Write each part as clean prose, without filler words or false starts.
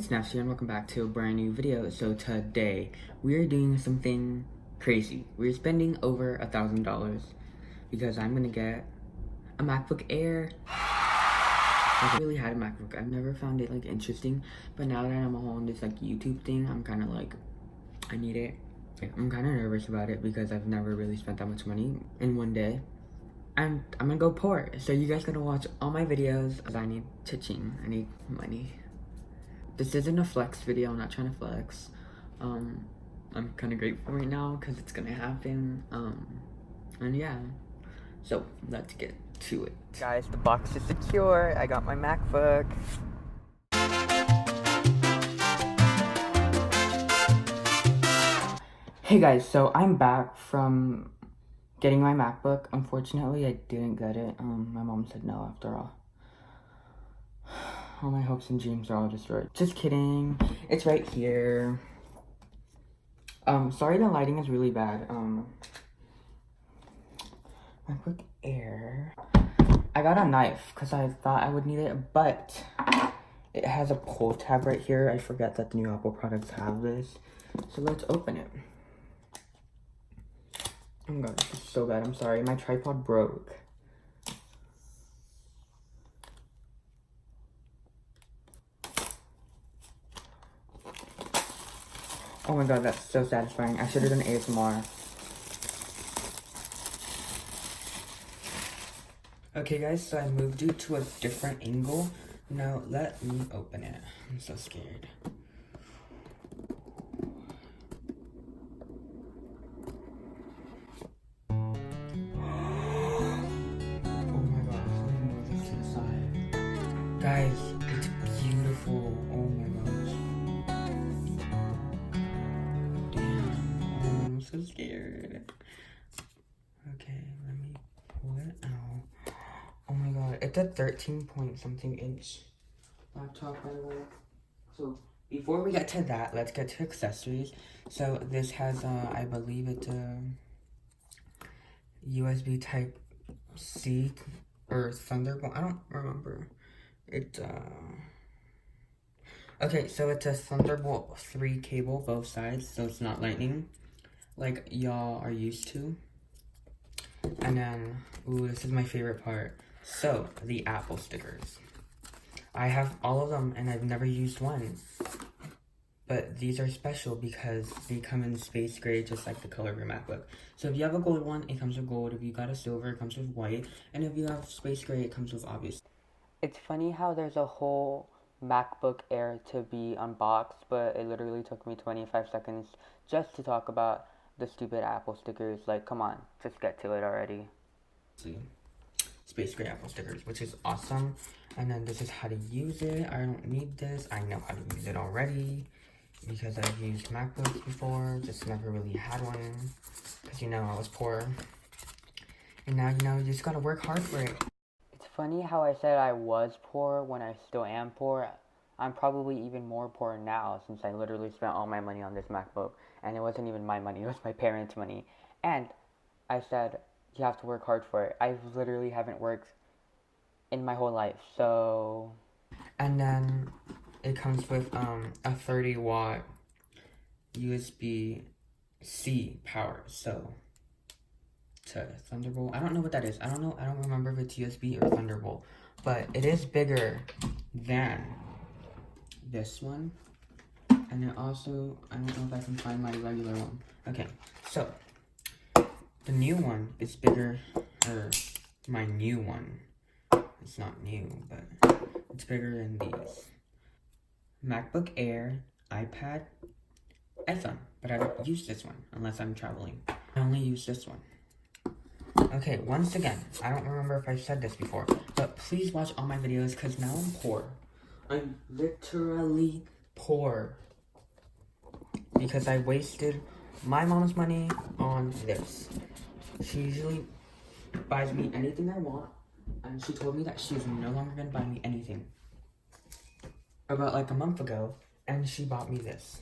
it's Nasty and welcome back to a brand new video. So today, we are doing something crazy. We're spending over $1,000 because I'm gonna get a MacBook Air. I've really had a MacBook. I've never found it like interesting, but now that I'm on this like YouTube thing, I'm kind of like, I need it. I'm kind of nervous about it because I've never really spent that much money in one day. I'm gonna go poor, so you guys gotta watch all my videos because I need cha-ching. I need money. This isn't a flex video. I'm not trying to flex. I'm kind of grateful right now because it's gonna happen. And yeah, so let's get to it. Guys, the box is secure. I got my MacBook. Hey guys, so I'm back from getting my MacBook. Unfortunately, I didn't get it. My mom said no after all. All my hopes and dreams are all destroyed. Just kidding. It's right here. Sorry the lighting is really bad. MacBook Air. I got a knife because I thought I would need it, but it has a pull tab right here. I forget that the new Apple products have this. So let's open it. Oh my god, this is so bad. I'm sorry. My tripod broke. Oh my god, that's so satisfying. I should have done ASMR. Okay guys, so I moved it to a different angle. Now let me open it. I'm so scared. Oh my god, let me move this to the side. Guys, it's beautiful. Oh my gosh. I'm so scared. Okay, let me pull it out. Oh my god, it's a 13 point something inch laptop, by the way. So before we get to that, let's get to accessories. So this has I believe it's a USB type C or Thunderbolt. I don't remember. It okay, so it's a Thunderbolt 3 cable, both sides, so it's not lightning like y'all are used to. And then, ooh, this is my favorite part. So, the Apple stickers. I have all of them and I've never used one. But these are special because they come in space gray, just like the color of your MacBook. So if you have a gold one, it comes with gold. If you got a silver, it comes with white. And if you have space gray, it comes with obvious. It's funny how there's a whole MacBook Air to be unboxed, but it literally took me 25 seconds just to talk about the stupid Apple stickers. Like, come on, just get to it already. See, space gray Apple stickers, which is awesome. And then this is how to use it. I don't need this. I know how to use it already because I've used MacBooks before, just never really had one because, you know, I was poor. And now, you know, you just gotta work hard for it. It's funny how I said I was poor when I still am poor. I'm probably even more poor now since I literally spent all my money on this MacBook. And it wasn't even my money, it was my parents' money. And I said, you have to work hard for it. I literally haven't worked in my whole life, so... And then it comes with a 30-watt USB-C power, so... to Thunderbolt. I don't know what that is. I don't remember if it's USB or Thunderbolt. But it is bigger than this one. And it also, I don't know if I can find my regular one. Okay, so the new one is bigger, or my new one. It's not new, but it's bigger than these. MacBook Air, iPad, iPhone. But I don't use this one unless I'm traveling. I only use this one. Okay, once again, I don't remember if I've said this before, but please watch all my videos because now I'm poor. I'm literally poor. Because I wasted my mom's money on this. She usually buys me anything I want, and she told me that she's no longer going to buy me anything. About like a month ago, and she bought me this.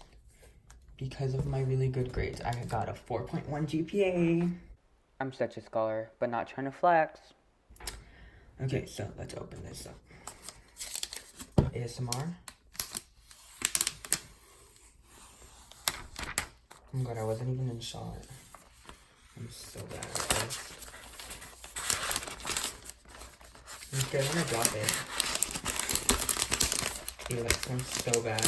Because of my really good grades. I got a 4.1 GPA. I'm such a scholar, but not trying to flex. Okay, so let's open this up. ASMR. Oh my god, I wasn't even in shot. I'm so bad at this. I'm scared I'm gonna drop it. Ew, that sounds so bad.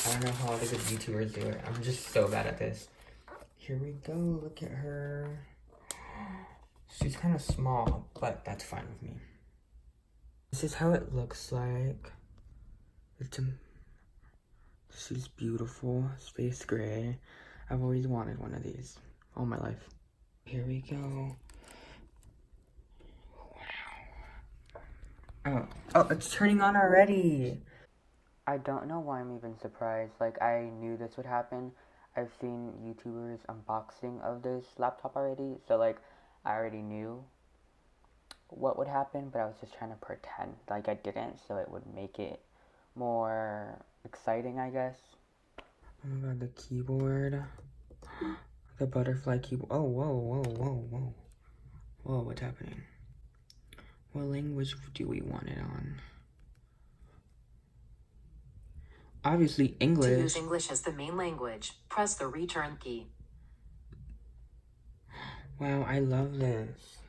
I don't know how all the good YouTubers do it. I'm just so bad at this. Here we go, look at her. She's kind of small, but that's fine with me. This is how it looks like. She's beautiful, space gray. I've always wanted one of these all my life. Here we go. Wow. Oh, it's turning on already. I don't know why I'm even surprised. Like, I knew this would happen. I've seen YouTubers unboxing of this laptop already. So, like, I already knew what would happen, but I was just trying to pretend like I didn't, so it would make it more exciting, I guess. Oh my god, the keyboard. The butterfly keyboard. Oh, whoa, whoa, whoa, whoa. Whoa, what's happening? What language do we want it on? Obviously, English. To use English as the main language, press the return key. Wow, I love this.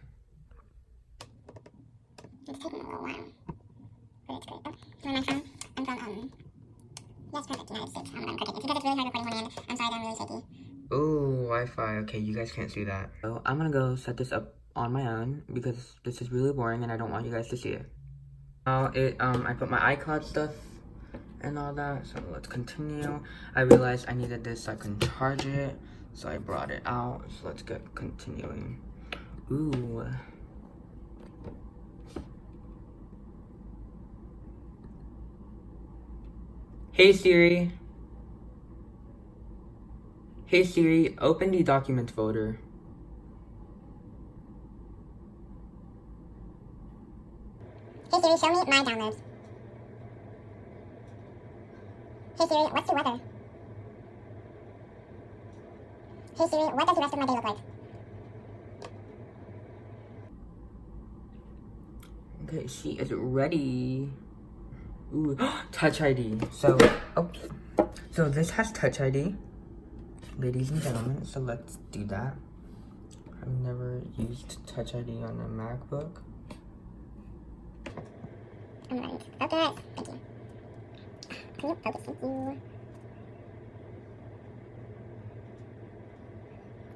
It's taking a little while, but it's great. Oh, where am I from? I'm from, yes, perfect, United States. I'm cooking. It's because it's really hard recording one hand. I'm sorry that I'm really shaky. Ooh, Wi-Fi. Okay, you guys can't see that. So I'm gonna go set this up on my own because this is really boring and I don't want you guys to see it. Now I put my iCloud stuff and all that, so let's continue. I realized I needed this so I can charge it, so I brought it out. So let's get continuing. Ooh. Hey Siri. Hey Siri, open the documents folder. Hey Siri, show me my downloads. Hey Siri, what's the weather? Hey Siri, what does the rest of my day look like? Okay, she is ready. Ooh, Touch ID. So this has Touch ID, ladies and gentlemen. So let's do that. I've never used Touch ID on a MacBook. I'm ready. Focus. Thank you. Can you focus? Thank you.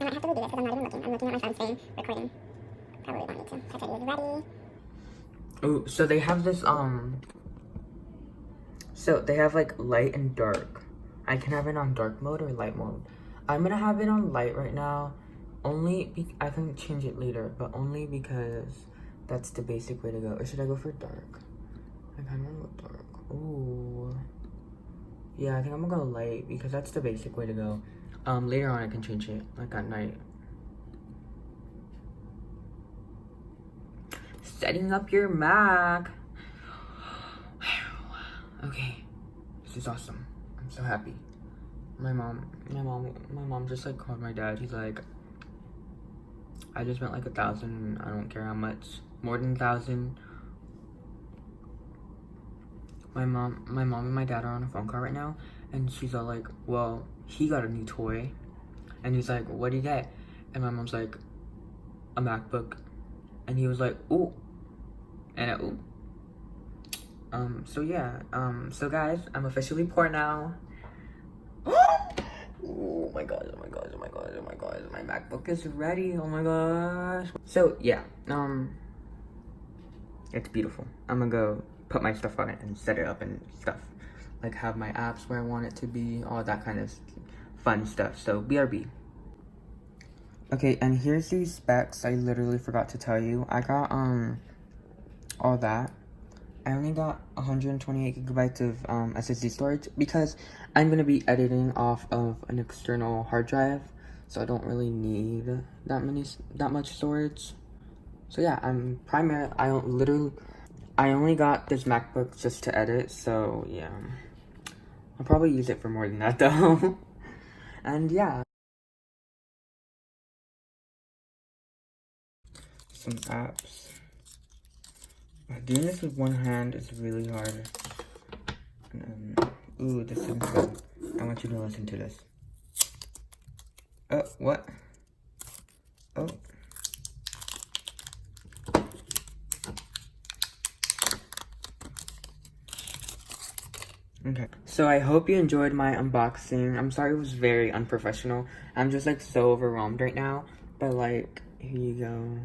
I might have to redo this because I'm not even looking. I'm looking at my phone screen, recording. Probably won't need to. Touch ID is ready. Oh, so they have this so they have like light and dark. I can have it on dark mode or light mode. I'm gonna have it on light right now. I can change it later, but only because that's the basic way to go. Or should I go for dark? I kind of want dark. Ooh. Yeah, I think I'm gonna go light because that's the basic way to go. Later on I can change it, like at night. Setting up your Mac. Okay, this is awesome. I'm so happy. My mom just like called my dad. He's like, I just spent like 1,000. I don't care how much, more than 1,000. My mom and my dad are on a phone call right now, and she's all like, well, he got a new toy, and he's like, what did he get? And my mom's like, a MacBook, and he was like, ooh, and a ooh. So yeah, so guys, I'm officially poor now. Oh my god, oh my god, oh my god, oh my god, my MacBook is ready, oh my gosh. So yeah, it's beautiful. I'm gonna go put my stuff on it and set it up and stuff. Like have my apps where I want it to be, all that kind of fun stuff. So BRB. Okay, and here's the specs. I literally forgot to tell you. I got all that. I only got 128 gigabytes of SSD storage because I'm gonna be editing off of an external hard drive, so I don't really need that much storage. So yeah, I only got this MacBook just to edit, so yeah. I'll probably use it for more than that though. And yeah. Some apps. Doing this with one hand is really hard. And, ooh, this is good. I want you to listen to this. Oh, what? Oh. Okay. So I hope you enjoyed my unboxing. I'm sorry it was very unprofessional. I'm just like so overwhelmed right now. But like, here you go.